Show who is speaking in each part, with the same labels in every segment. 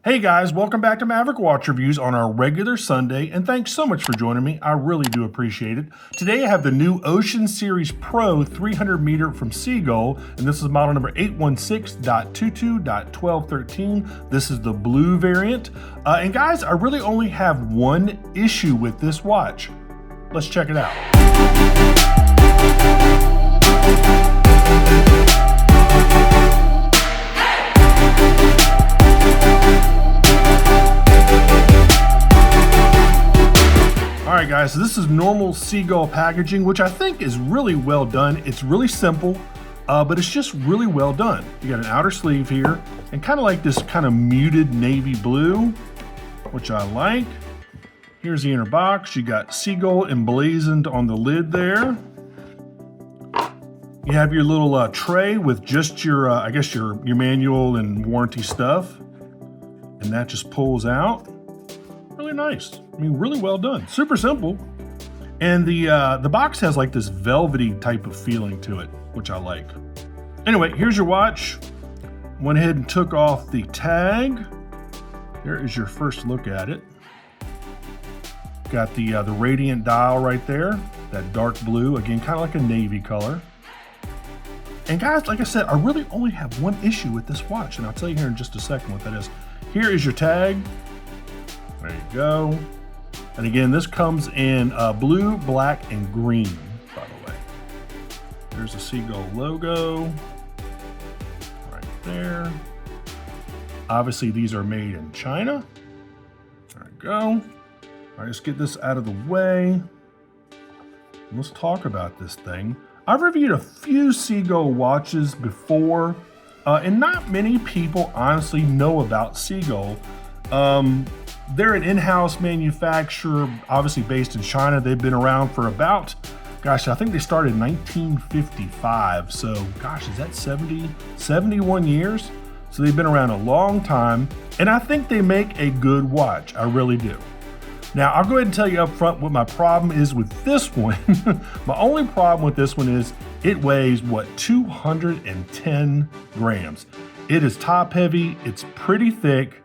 Speaker 1: Hey guys, welcome back to Maverick Watch Reviews on our regular Sunday, and thanks so much for joining me. I really do appreciate it. Today I have the new Ocean Series Pro 300 meter from Sea-Gull, and this is model number 816.22.1213. This is the blue variant. And guys, I really only have one issue with this watch. Let's check it out. Alright guys, so this is normal Sea-Gull packaging, which I think is really well done. It's really simple, but it's just really well done. You got an outer sleeve here, and kind of like this kind of muted navy blue, which I like. Here's the inner box. You got Sea-Gull emblazoned on the lid there. You have your little tray with just your, I guess your manual and warranty stuff, and that just pulls out. Really nice. I mean, really well done. Super simple. And the box has like this velvety type of feeling to it, which I like. Anyway, here's your watch. Went ahead and took off the tag. There is your first look at it. Got the radiant dial right there, that dark blue, again, kind of like a navy color. And guys, like I said, I really only have one issue with this watch, and I'll tell you here in just a second what that is. Here is your tag. There you go. And again, this comes in blue, black, and green, by the way. There's the Sea-Gull logo right there. Obviously, these are made in China. There we go. All right, let's get this out of the way. Let's talk about this thing. I've reviewed a few Sea-Gull watches before, and not many people honestly know about Sea-Gull. They're an in-house manufacturer, obviously based in China. They've been around for about, gosh, I think they started in 1955. So, gosh, is that 71 years? So they've been around a long time, and I think they make a good watch. I really do. Now, I'll go ahead and tell you up front what my problem is with this one. My only problem with this one is it weighs, what, 210 grams. It is top heavy, it's pretty thick.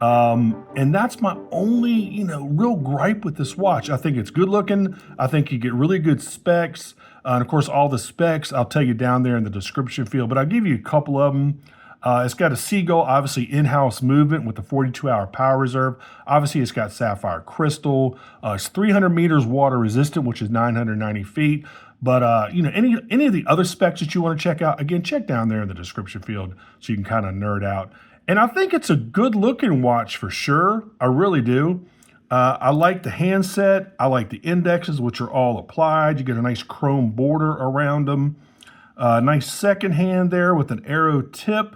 Speaker 1: And that's my only, real gripe with this watch. I think it's good looking. I think you get really good specs. And of course, all the specs I'll tell you down there in the description field, but I'll give you a couple of them. It's got a Sea-Gull, obviously in-house movement with the 42-hour power reserve. Obviously, it's got sapphire crystal. It's 300 meters water resistant, which is 990 feet. But, any of the other specs that you want to check out, again, check down there in the description field so you can kind of nerd out. And I think it's a good looking watch for sure. I really do. I like the handset. I like the indexes, which are all applied. You get a nice chrome border around them. Nice second hand there with an arrow tip.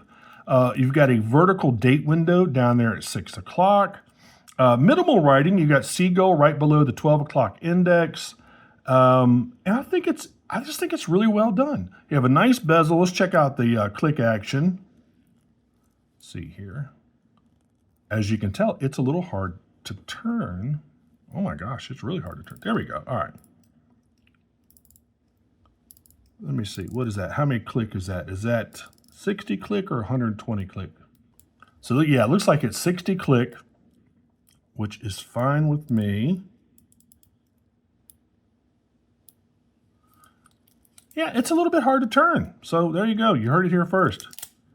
Speaker 1: You've got a vertical date window down there at 6 o'clock. Minimal writing. You got Sea-Gull right below the 12 o'clock index. And I just think it's really well done. You have a nice bezel. Let's check out the click action. See here. As you can tell, it's a little hard to turn. Oh my gosh, it's really hard to turn. There we go. All right. Let me see. What is that? How many click is that? Is that 60 click or 120 click? So yeah, it looks like it's 60 click, which is fine with me. Yeah, it's a little bit hard to turn. So there you go. You heard it here first.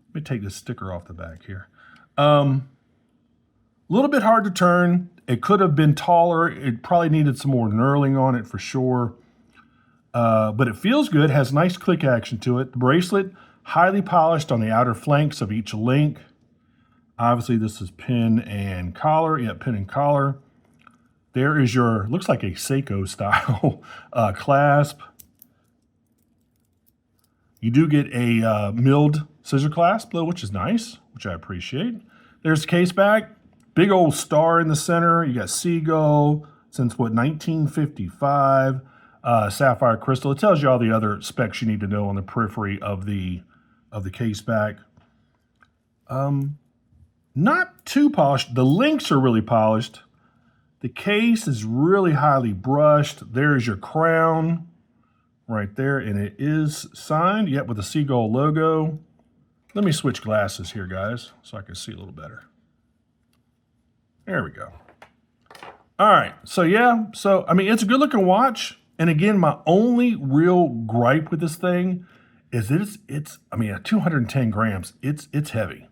Speaker 1: Let me take this sticker off the back here. A little bit hard to turn. It could have been taller. It probably needed some more knurling on it for sure. But it feels good, has nice click action to it. The bracelet, highly polished on the outer flanks of each link. Obviously, this is pin and collar. Yeah, pin and collar. There is your, looks like a Seiko style clasp. You do get a milled scissor clasp, though, which is nice, which I appreciate. There's the Caseback. Big old star in the center. You got Sea-Gull since, what, 1955. Sapphire crystal. It tells you all the other specs you need to know on the periphery of the Caseback. Not too polished. The links are really polished. The case is really highly brushed. There's your crown right there, and it is signed, yet with the Sea-Gull logo. Let me switch glasses here, guys, so I can see a little better. There we go. All right, so yeah, so I mean, it's a good looking watch. And again, my only real gripe with this thing is that it's I mean, at 210 grams, it's heavy.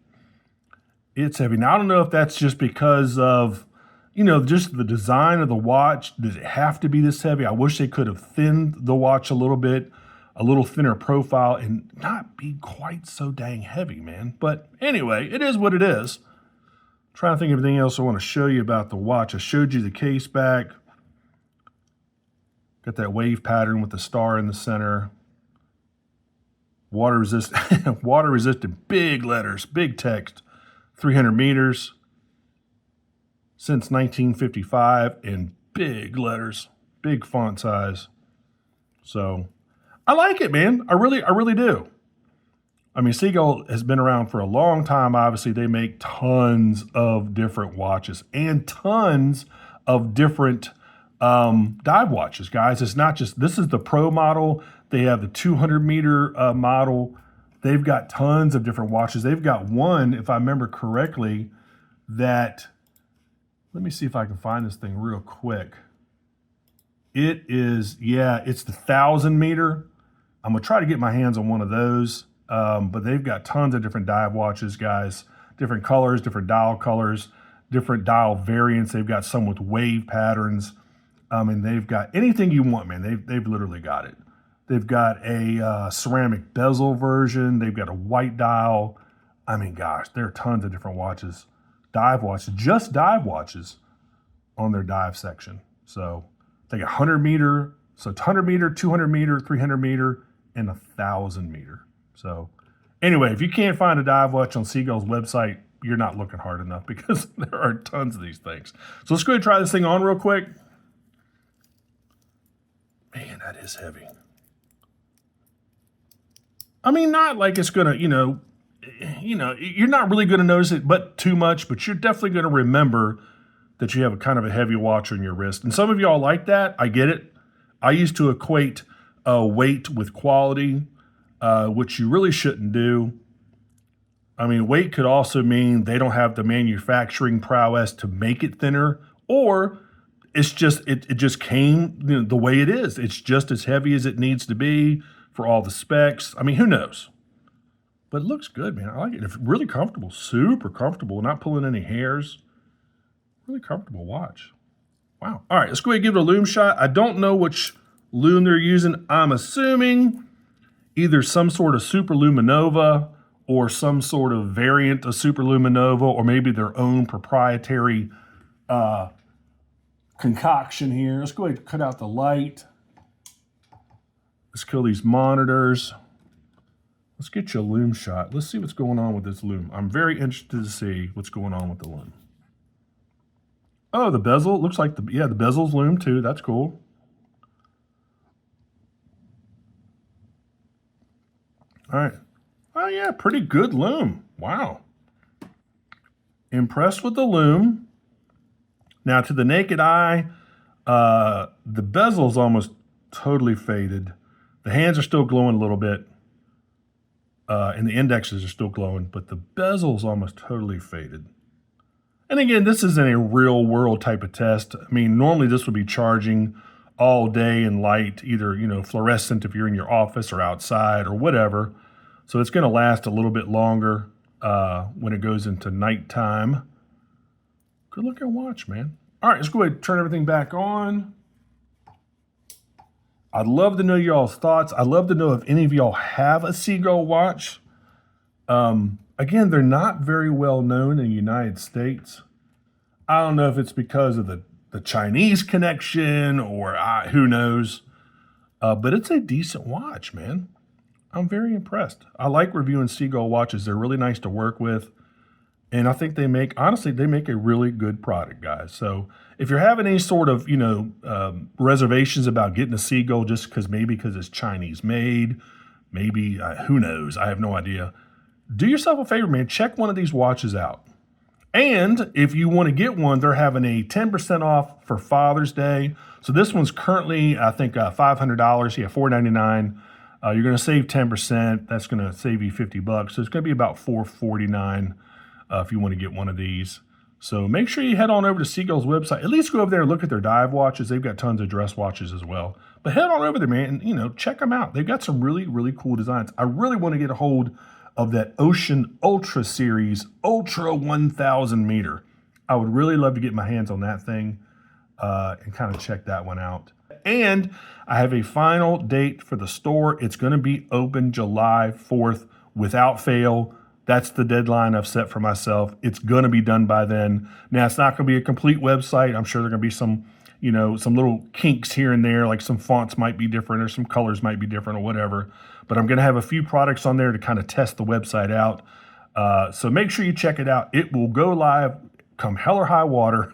Speaker 1: It's heavy. Now, I don't know if that's just because of, just the design of the watch. Does it have to be this heavy? I wish they could have thinned the watch a little bit, a little thinner profile, and not be quite so dang heavy, man. But anyway, it is what it is. Trying to think of anything else I want to show you about the watch. I showed you the case back. Got that wave pattern with the star in the center. Water resistant, water resistant, big letters, big text, 300 meters since 1955, and big letters, big font size. So I like it, man. I really do. I mean, Sea-Gull has been around for a long time. Obviously, they make tons of different watches and tons of different dive watches, guys. It's not just, this is the pro model. They have the 200 meter model. They've got tons of different watches. They've got one, if I remember correctly, that, let me see if I can find this thing real quick. It is, yeah, it's the 1,000 meter. I'm gonna try to get my hands on one of those. But they've got tons of different dive watches, guys. Different colors, different dial colors, different dial variants. They've got some with wave patterns. And they've got anything you want, man. They've literally got it. They've got a ceramic bezel version. They've got a white dial. I mean, gosh, there are tons of different watches. Dive watches, just dive watches on their dive section. So they got 100 meter, so it's 100 meter, 200 meter, 300 meter, and 1,000 meter. So anyway, if you can't find a dive watch on Sea-Gull's website, you're not looking hard enough, because there are tons of these things. So let's go ahead and try this thing on real quick. Man, that is heavy. I mean, not like it's gonna, you're not really gonna notice it, but too much, but you're definitely gonna remember that you have a kind of a heavy watch on your wrist. And some of y'all like that. I get it. I used to equate weight with quality, which you really shouldn't do. I mean, weight could also mean they don't have the manufacturing prowess to make it thinner, or it's just, it just came the way it is. It's just as heavy as it needs to be for all the specs. I mean, who knows? But it looks good, man. I like it. It's really comfortable, super comfortable, not pulling any hairs. Really comfortable watch. Wow. All right, let's go ahead and give it a lume shot. I don't know which lume they're using. I'm assuming either some sort of super luminova or some sort of variant of super luminova, or maybe their own proprietary concoction here. Let's go ahead and cut out the light. Let's kill these monitors. Let's get you a lume shot. Let's see what's going on with this lume. I'm very interested to see what's going on with the lume. Oh, the bezel. Looks like the bezel's lume too. That's cool. All right. Oh yeah, pretty good lume. Wow. Impressed with the lume. Now, to the naked eye, the bezel's almost totally faded. The hands are still glowing a little bit, and the indexes are still glowing, but the bezel's almost totally faded. And again, this isn't a real world type of test. I mean, normally this would be charging all day in light, either, fluorescent if you're in your office or outside or whatever. So it's going to last a little bit longer when it goes into nighttime. Good looking watch, man. All right, let's go ahead and turn everything back on. I'd love to know y'all's thoughts. I'd love to know if any of y'all have a Sea-Gull watch. Again, they're not very well known in the United States. I don't know if it's because of the Chinese connection or who knows. But it's a decent watch, man. I'm very impressed. I like reviewing Sea-Gull watches. They're really nice to work with. And I think they make a really good product, guys. So if you're having any sort of, reservations about getting a Sea-Gull just because it's Chinese made, maybe, who knows? I have no idea. Do yourself a favor, man. Check one of these watches out. And if you want to get one, they're having a 10% off for Father's Day. So this one's currently, I think, $500. Yeah, $499. You're going to save 10%. That's going to save you $50. So it's going to be about $449 if you want to get one of these. So make sure you head on over to Sea-Gull's website. At least go over there and look at their dive watches. They've got tons of dress watches as well. But head on over there, man, and check them out. They've got some really, really cool designs. I really want to get a hold of that Ocean Ultra Series Ultra 1000 meter. I would really love to get my hands on that thing and kind of check that one out. And I have a final date for the store. It's going to be open July 4th without fail. That's the deadline I've set for myself. It's going to be done by then. Now, it's not going to be a complete website. I'm sure there are going to be some, some little kinks here and there, like some fonts might be different or some colors might be different or whatever. But I'm going to have a few products on there to kind of test the website out. So make sure you check it out. It will go live come hell or high water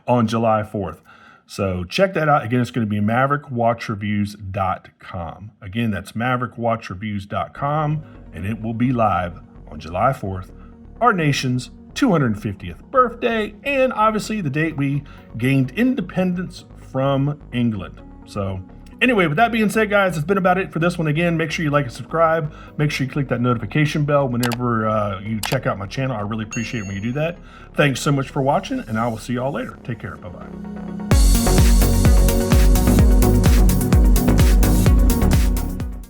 Speaker 1: on July 4th. So check that out. Again, it's going to be MaverickWatchReviews.com. Again, that's MaverickWatchReviews.com, and it will be live on July 4th, our nation's 250th birthday, and obviously the date we gained independence from England. So anyway, with that being said, guys, it's been about it for this one. Again, make sure you like and subscribe. Make sure you click that notification bell whenever you check out my channel. I really appreciate it when you do that. Thanks so much for watching, and I will see y'all later. Take care. Bye-bye.